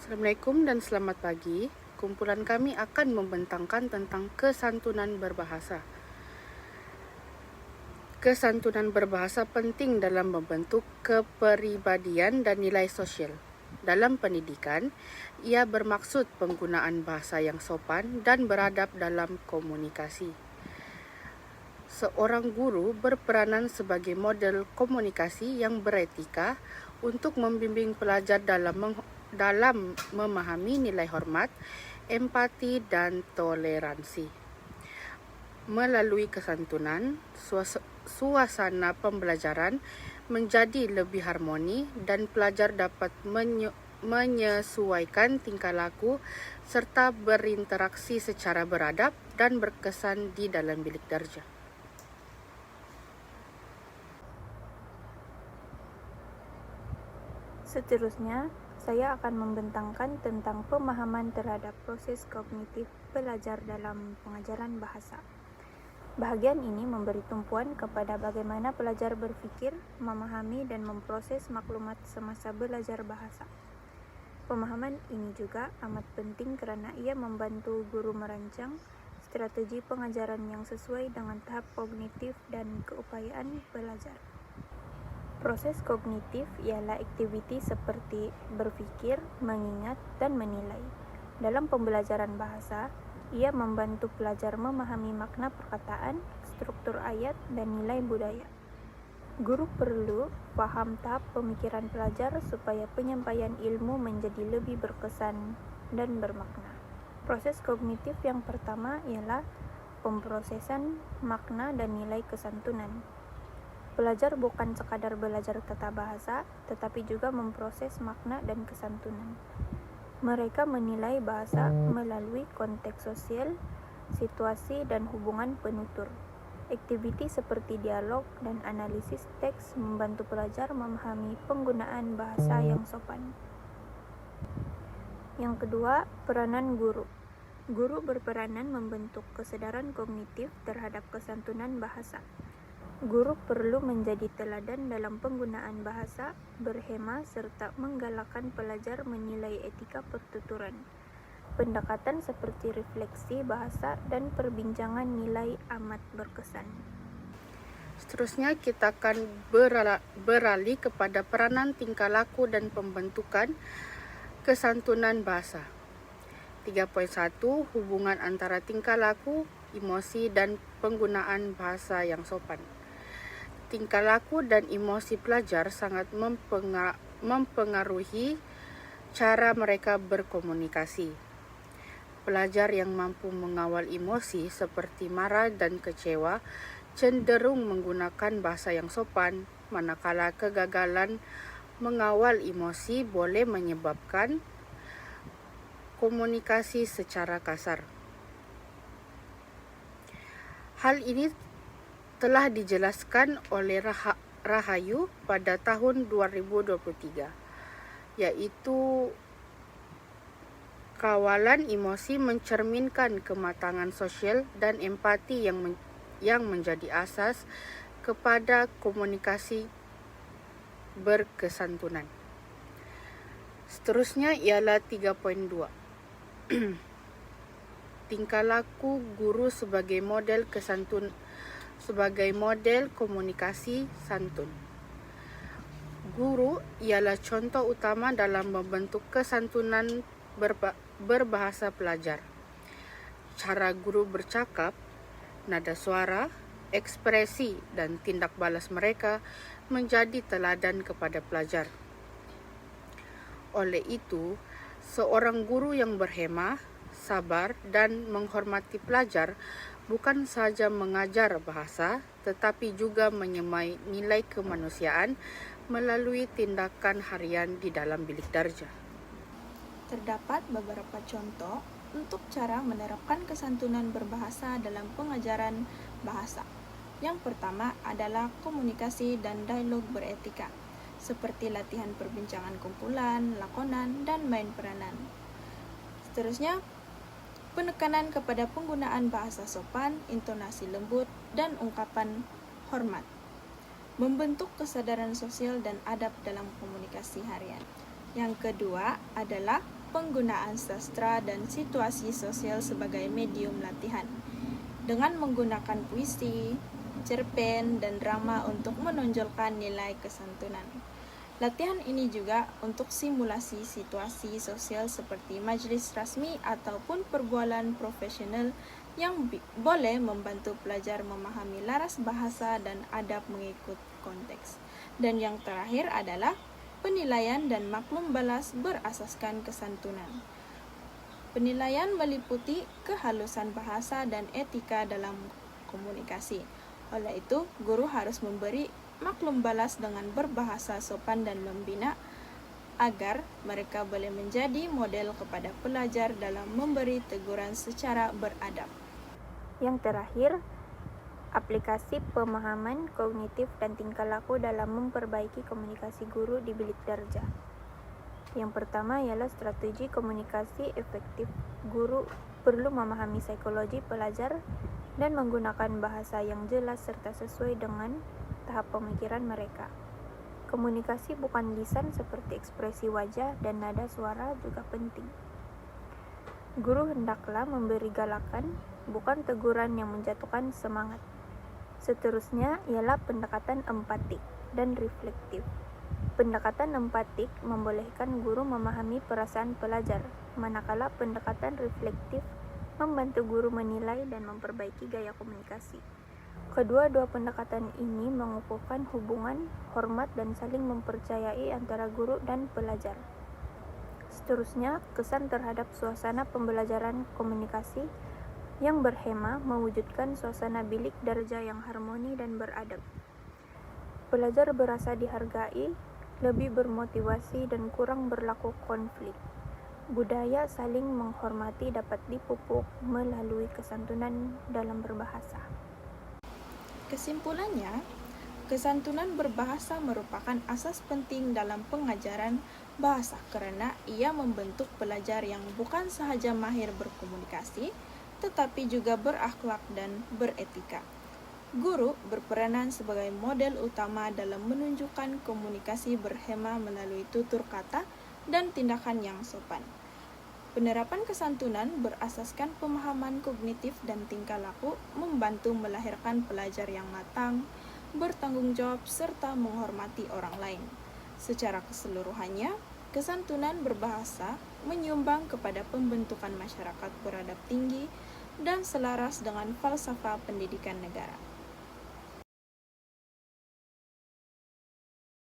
Assalamualaikum dan selamat pagi. Kumpulan kami akan membentangkan tentang kesantunan berbahasa. Kesantunan berbahasa penting dalam membentuk kepribadian dan nilai sosial. Dalam pendidikan, ia bermaksud penggunaan bahasa yang sopan dan beradab dalam komunikasi. Seorang guru berperanan sebagai model komunikasi yang beretika untuk membimbing pelajar dalam memahami nilai hormat, empati, dan toleransi. Melalui kesantunan, suasana pembelajaran menjadi lebih harmoni dan pelajar dapat menyesuaikan tingkah laku serta berinteraksi secara beradab dan berkesan di dalam bilik darjah. Seterusnya, saya akan membentangkan tentang pemahaman terhadap proses kognitif belajar dalam pengajaran bahasa. Bahagian ini memberi tumpuan kepada bagaimana pelajar berpikir, memahami, dan memproses maklumat semasa belajar bahasa. Pemahaman ini juga amat penting kerana ia membantu guru merancang strategi pengajaran yang sesuai dengan tahap kognitif dan keupayaan belajar. Proses kognitif ialah aktiviti seperti berfikir, mengingat, dan menilai. Dalam pembelajaran bahasa, ia membantu pelajar memahami makna perkataan, struktur ayat, dan nilai budaya. Guru perlu faham tahap pemikiran pelajar supaya penyampaian ilmu menjadi lebih berkesan dan bermakna. Proses kognitif yang pertama ialah pemrosesan makna dan nilai kesantunan. Pelajar bukan sekadar belajar tata bahasa, tetapi juga memproses makna dan kesantunan. Mereka menilai bahasa melalui konteks sosial, situasi, dan hubungan penutur. Aktiviti seperti dialog dan analisis teks membantu pelajar memahami penggunaan bahasa yang sopan. Yang kedua, peranan guru. Guru berperanan membentuk kesadaran kognitif terhadap kesantunan bahasa. Guru perlu menjadi teladan dalam penggunaan bahasa, berhema serta menggalakkan pelajar menilai etika pertuturan. Pendekatan seperti refleksi bahasa dan perbincangan nilai amat berkesan. Seterusnya kita akan beralih kepada peranan tingkah laku dan pembentukan kesantunan bahasa. 3.1 Hubungan antara tingkah laku, emosi, dan penggunaan bahasa yang sopan. Tingkah laku dan emosi pelajar sangat mempengaruhi cara mereka berkomunikasi. Pelajar yang mampu mengawal emosi seperti marah dan kecewa cenderung menggunakan bahasa yang sopan, manakala kegagalan mengawal emosi boleh menyebabkan komunikasi secara kasar. Hal ini telah dijelaskan oleh Rahayu pada tahun 2023, yaitu kawalan emosi mencerminkan kematangan sosial dan empati yang menjadi asas kepada komunikasi berkesantunan. Seterusnya ialah 3.2 Tingkah laku guru sebagai model komunikasi santun. Guru ialah contoh utama dalam membentuk kesantunan berbahasa pelajar. Cara guru bercakap, nada suara, ekspresi, dan tindak balas mereka menjadi teladan kepada pelajar. Oleh itu, seorang guru yang berhemah, sabar, dan menghormati pelajar bukan sahaja mengajar bahasa, tetapi juga menyemai nilai kemanusiaan melalui tindakan harian di dalam bilik darjah. Terdapat beberapa contoh untuk cara menerapkan kesantunan berbahasa dalam pengajaran bahasa. Yang pertama adalah komunikasi dan dialog beretika, seperti latihan perbincangan kumpulan, lakonan, dan main peranan. Seterusnya, penekanan kepada penggunaan bahasa sopan, intonasi lembut, dan ungkapan hormat. Membentuk kesadaran sosial dan adab dalam komunikasi harian. Yang kedua adalah penggunaan sastra dan situasi sosial sebagai medium latihan, dengan menggunakan puisi, cerpen, dan drama untuk menonjolkan nilai kesantunan. Latihan ini juga untuk simulasi situasi sosial seperti majelis rasmi ataupun pergaulan profesional yang boleh membantu pelajar memahami laras bahasa dan adab mengikut konteks. Dan yang terakhir adalah penilaian dan maklum balas berasaskan kesantunan. Penilaian meliputi kehalusan bahasa dan etika dalam komunikasi. Oleh itu, guru harus memberi maklum balas dengan berbahasa sopan dan membina agar mereka boleh menjadi model kepada pelajar dalam memberi teguran secara beradab. Yang terakhir, aplikasi pemahaman kognitif dan tingkah laku dalam memperbaiki komunikasi guru di bilik darjah. Yang pertama ialah strategi komunikasi efektif. Guru perlu memahami psikologi pelajar dan menggunakan bahasa yang jelas serta sesuai dengan tahap pemikiran mereka. Komunikasi bukan lisan seperti ekspresi wajah dan nada suara juga penting. Guru hendaklah memberi galakan, bukan teguran yang menjatuhkan semangat. Seterusnya ialah pendekatan empatik dan reflektif. Pendekatan empatik membolehkan guru memahami perasaan pelajar, manakala pendekatan reflektif membantu guru menilai dan memperbaiki gaya komunikasi. Kedua-dua pendekatan ini mengukuhkan hubungan, hormat, dan saling mempercayai antara guru dan pelajar. Seterusnya, kesan terhadap suasana pembelajaran komunikasi yang berhema mewujudkan suasana bilik darjah yang harmoni dan beradab. Pelajar berasa dihargai, lebih bermotivasi, dan kurang berlaku konflik. Budaya saling menghormati dapat dipupuk melalui kesantunan dalam berbahasa. Kesimpulannya, kesantunan berbahasa merupakan asas penting dalam pengajaran bahasa karena ia membentuk pelajar yang bukan sahaja mahir berkomunikasi, tetapi juga berakhlak dan beretika. Guru berperanan sebagai model utama dalam menunjukkan komunikasi berhema melalui tutur kata dan tindakan yang sopan. Penerapan kesantunan berasaskan pemahaman kognitif dan tingkah laku membantu melahirkan pelajar yang matang, bertanggung jawab, serta menghormati orang lain. Secara keseluruhannya, kesantunan berbahasa menyumbang kepada pembentukan masyarakat beradab tinggi dan selaras dengan falsafah pendidikan negara.